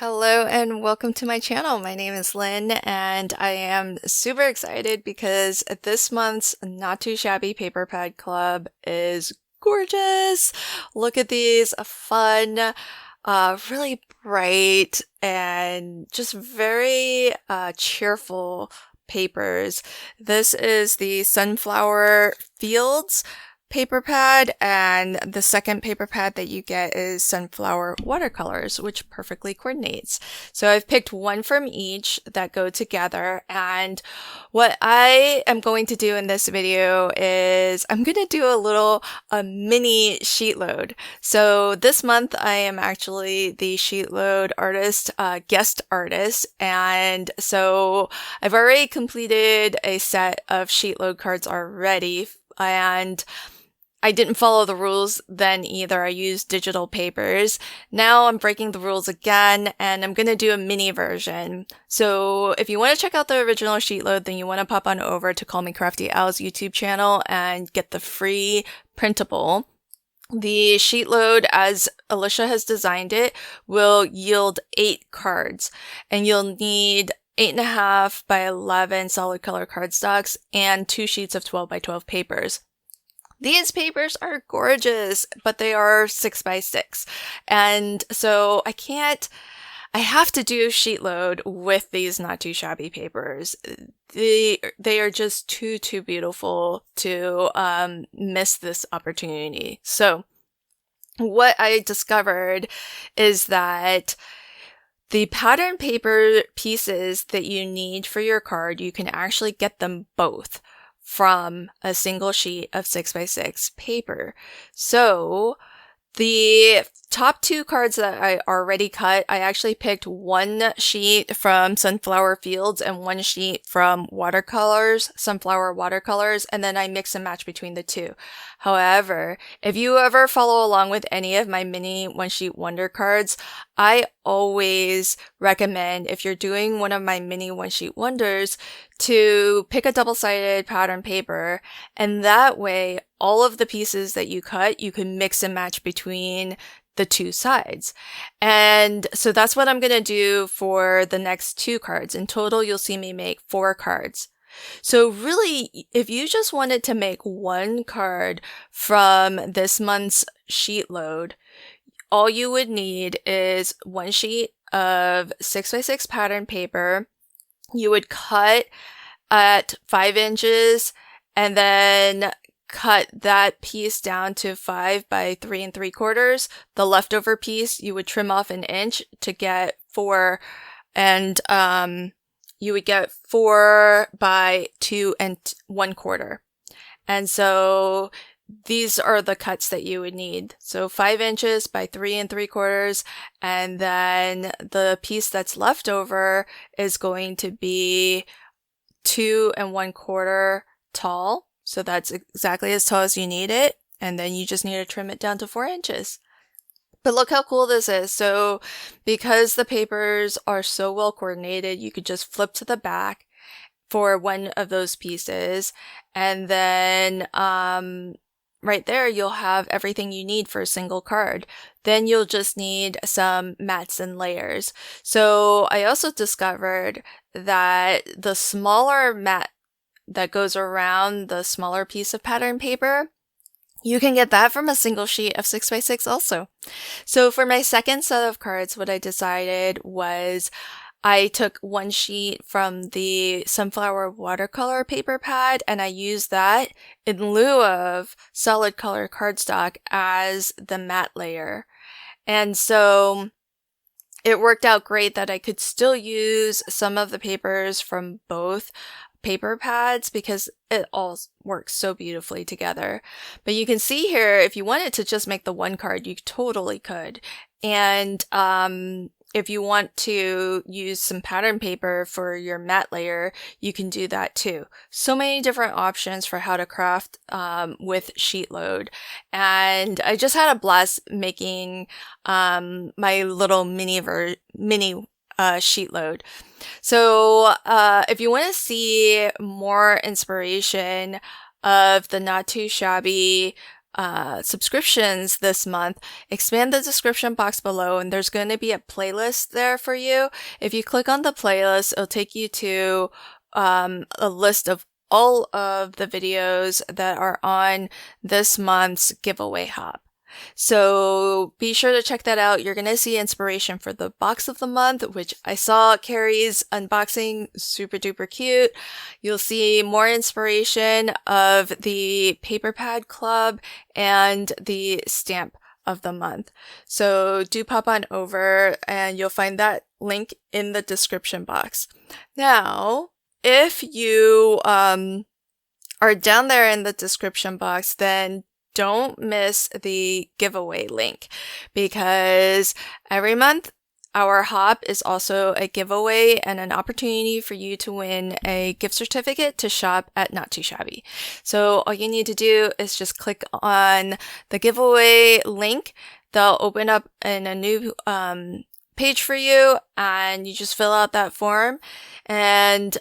Hello and welcome to my channel. My name is Lynn and I am super excited because this month's Not Too Shabby Paper Pad Club is gorgeous. Look at these fun, really bright and just very cheerful papers. This is the Sunflower Fields paper pad, and the second paper pad that you get is Sunflower Watercolors, which perfectly coordinates. So I've picked one from each that go together, and what I am going to do in this video is I'm going to do a mini sheet load. So this month I am actually the Sheetload artist, guest artist, and so I've already completed a set of Sheetload cards already, and I didn't follow the rules then either. I used digital papers. Now I'm breaking the rules again, and I'm going to do a mini version. So if you want to check out the original Sheetload, then you want to pop on over to Call Me Crafty Al's YouTube channel and get the free printable. The Sheetload, as Alicia has designed it, will yield 8 cards, and you'll need 8.5 by 11 solid color cardstocks and 2 sheets of 12 by 12 papers. These papers are gorgeous, but they are 6 by 6. And so I have to do Sheetload with these Not Too Shabby papers. They are just too beautiful to miss this opportunity. So what I discovered is that the pattern paper pieces that you need for your card, you can actually get them both from a single sheet of 6 by 6 paper. So the top 2 cards that I already cut, I actually picked one sheet from Sunflower Fields and one sheet from Sunflower Watercolors, and then I mix and match between the two. However, if you ever follow along with any of my mini one sheet wonder cards, I always recommend, if you're doing one of my mini one sheet wonders, to pick a double-sided pattern paper, and that way all of the pieces that you cut, you can mix and match between the 2 sides. And so that's what I'm going to do for the next 2 cards. In total, you'll see me make 4 cards. So really, if you just wanted to make 1 card from this month's Sheetload, all you would need is 1 sheet of 6 by 6 pattern paper. You would cut at 5 inches and then cut that piece down to 5 by 3 3/4. The leftover piece you would trim off 1 inch to get 4, and you would get 4 by 2 1/4. And so these are the cuts that you would need. So 5 inches by 3 3/4, and then the piece that's left over is going to be 2 1/4 tall. So that's exactly as tall as you need it, and then you just need to trim it down to 4 inches. But look how cool this is. So because the papers are so well coordinated, you could just flip to the back for one of those pieces, and then right there you'll have everything you need for a single card. Then you'll just need some mats and layers. So I also discovered that the smaller mat that goes around the smaller piece of pattern paper, you can get that from a single sheet of 6 by 6 also. So for my second set of cards, what I decided was I took 1 sheet from the Sunflower Watercolor paper pad, and I used that in lieu of solid color cardstock as the matte layer. And so it worked out great that I could still use some of the papers from both paper pads because it all works so beautifully together. But you can see here, if you wanted to just make the 1 card, you totally could. And if you want to use some pattern paper for your matte layer, you can do that too. So many different options for how to craft with Sheetload. And I just had a blast making my little mini Sheetload. So if you want to see more inspiration of the Not Too Shabby subscriptions this month, expand the description box below and there's going to be a playlist there for you. If you click on the playlist, it'll take you to a list of all of the videos that are on this month's giveaway hop. So be sure to check that out. You're going to see inspiration for the box of the month, which I saw Carrie's unboxing, super duper cute. You'll see more inspiration of the paper pad club and the stamp of the month. So do pop on over and you'll find that link in the description box. Now, if you are down there in the description box, then don't miss the giveaway link, because every month our hop is also a giveaway and an opportunity for you to win a gift certificate to shop at Not Too Shabby. So all you need to do is just click on the giveaway link. They'll open up in a new page for you, and you just fill out that form and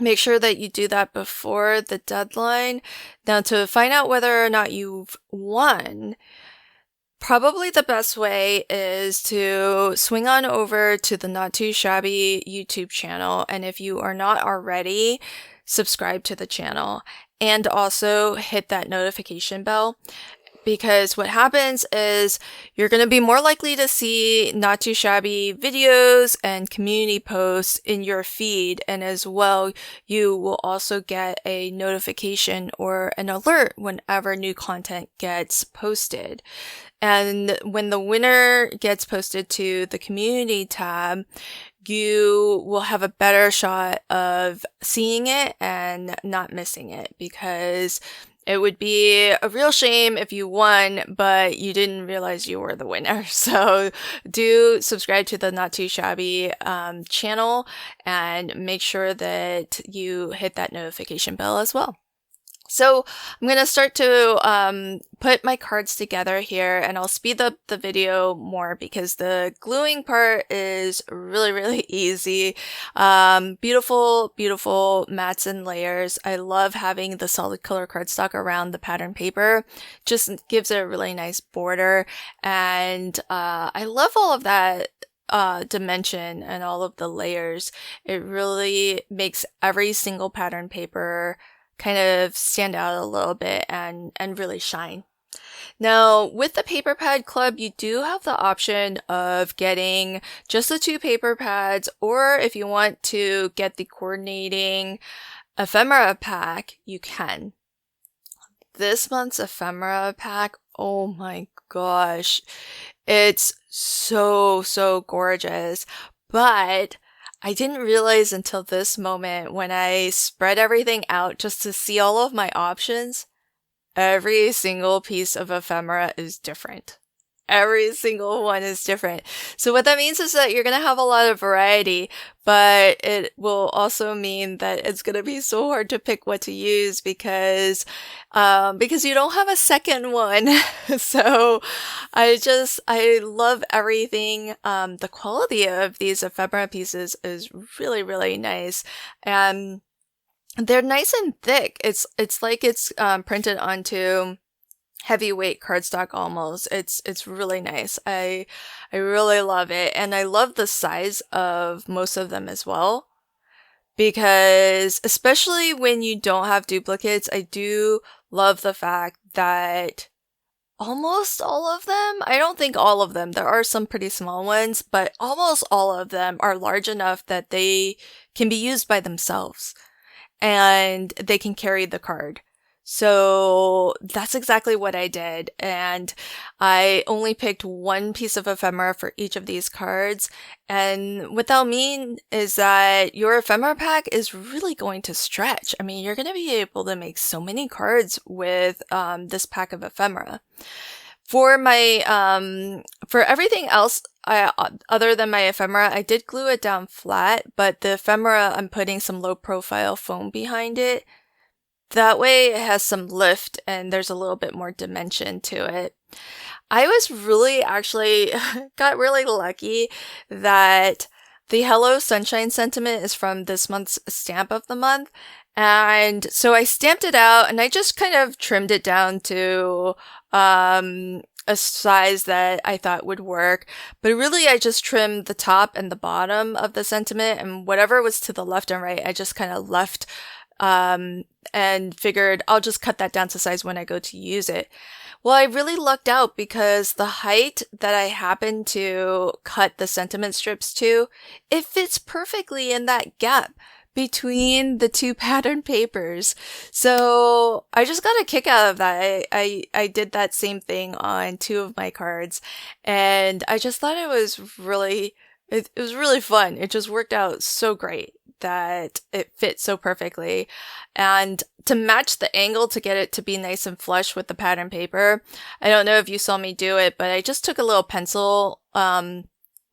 make sure that you do that before the deadline. Now, to find out whether or not you've won, probably the best way is to swing on over to the Not Too Shabby YouTube channel. And if you are not already, subscribe to the channel and also hit that notification bell. Because what happens is you're going to be more likely to see Not Too Shabby videos and community posts in your feed. And as well, you will also get a notification or an alert whenever new content gets posted. And when the winner gets posted to the community tab, you will have a better shot of seeing it and not missing it, because it would be a real shame if you won, but you didn't realize you were the winner. So do subscribe to the Not Too Shabby channel and make sure that you hit that notification bell as well. So I'm going to start to put my cards together here, and I'll speed up the video more because the gluing part is really, really easy. Beautiful, beautiful mats and layers. I love having the solid color cardstock around the pattern paper. Just gives it a really nice border, and I love all of that dimension and all of the layers. It really makes every single pattern paper kind of stand out a little bit and really shine. Now, with the paper pad club, you do have the option of getting just the 2 paper pads, or if you want to get the coordinating ephemera pack, you can. This month's ephemera pack, oh my gosh, it's so gorgeous. But I didn't realize until this moment, when I spread everything out just to see all of my options, every single piece of ephemera is different. Every single one is different. So what that means is that you're going to have a lot of variety, but it will also mean that it's going to be so hard to pick what to use because you don't have a second one. So I love everything. The quality of these ephemera pieces is really, really nice. And they're nice and thick. It's like it's printed onto heavyweight cardstock almost. It's really nice. I really love it, and I love the size of most of them as well, because especially when you don't have duplicates, I do love the fact that almost all of them, I don't think all of them, there are some pretty small ones, but almost all of them are large enough that they can be used by themselves and they can carry the card. So that's exactly what I did, and I only picked one piece of ephemera for each of these cards, and what that'll mean is that your ephemera pack is really going to stretch. I mean, you're going to be able to make so many cards with this pack of ephemera. For my for everything else, other than my ephemera, I did glue it down flat, but the ephemera, I'm putting some low profile foam behind it. That way it has some lift and there's a little bit more dimension to it. I was really got really lucky that the Hello Sunshine sentiment is from this month's stamp of the month. And so I stamped it out and I just kind of trimmed it down to a size that I thought would work. But really, I just trimmed the top and the bottom of the sentiment, and whatever was to the left and right, I just kind of left and figured I'll just cut that down to size when I go to use it. Well, I really lucked out because the height that I happened to cut the sentiment strips to, it fits perfectly in that gap between the two pattern papers. So I just got a kick out of that. I did that same thing on two of my cards, and I just thought it was really fun. It just worked out so great that it fit so perfectly. And to match the angle to get it to be nice and flush with the pattern paper, I don't know if you saw me do it, but I just took a little pencil,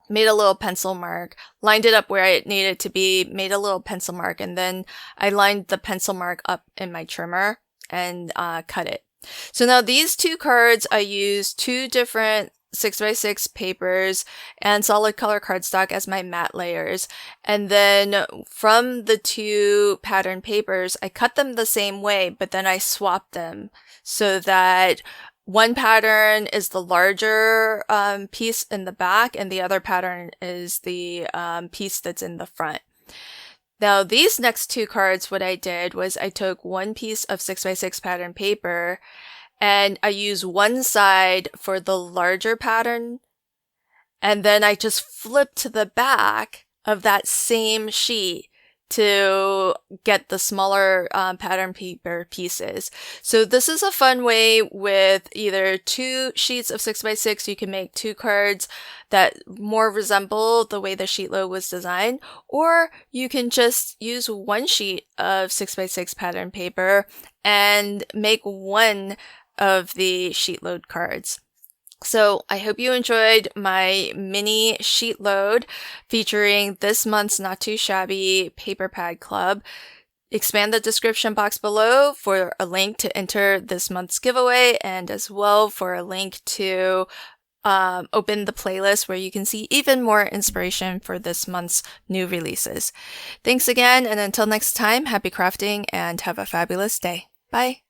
made a little pencil mark, lined it up where it needed to be, made a little pencil mark, and then I lined the pencil mark up in my trimmer and cut it. So now these two cards, I used two different 6x6 papers and solid color cardstock as my matte layers. And then from the two pattern papers, I cut them the same way, but then I swapped them so that one pattern is the larger piece in the back and the other pattern is the piece that's in the front. Now these next two cards, what I did was I took one piece of 6x6 pattern paper and I use one side for the larger pattern, and then I just flip to the back of that same sheet to get the smaller pattern paper pieces. So this is a fun way with either two sheets of 6x6. You can make two cards that more resemble the way the Sheetload was designed, or you can just use one sheet of 6x6 pattern paper and make one of the Sheetload cards. So I hope you enjoyed my mini Sheetload featuring this month's Not Too Shabby Paper Pad Club. Expand the description box below for a link to enter this month's giveaway, and as well for a link to open the playlist where you can see even more inspiration for this month's new releases. Thanks again, and until next time, happy crafting and have a fabulous day. Bye!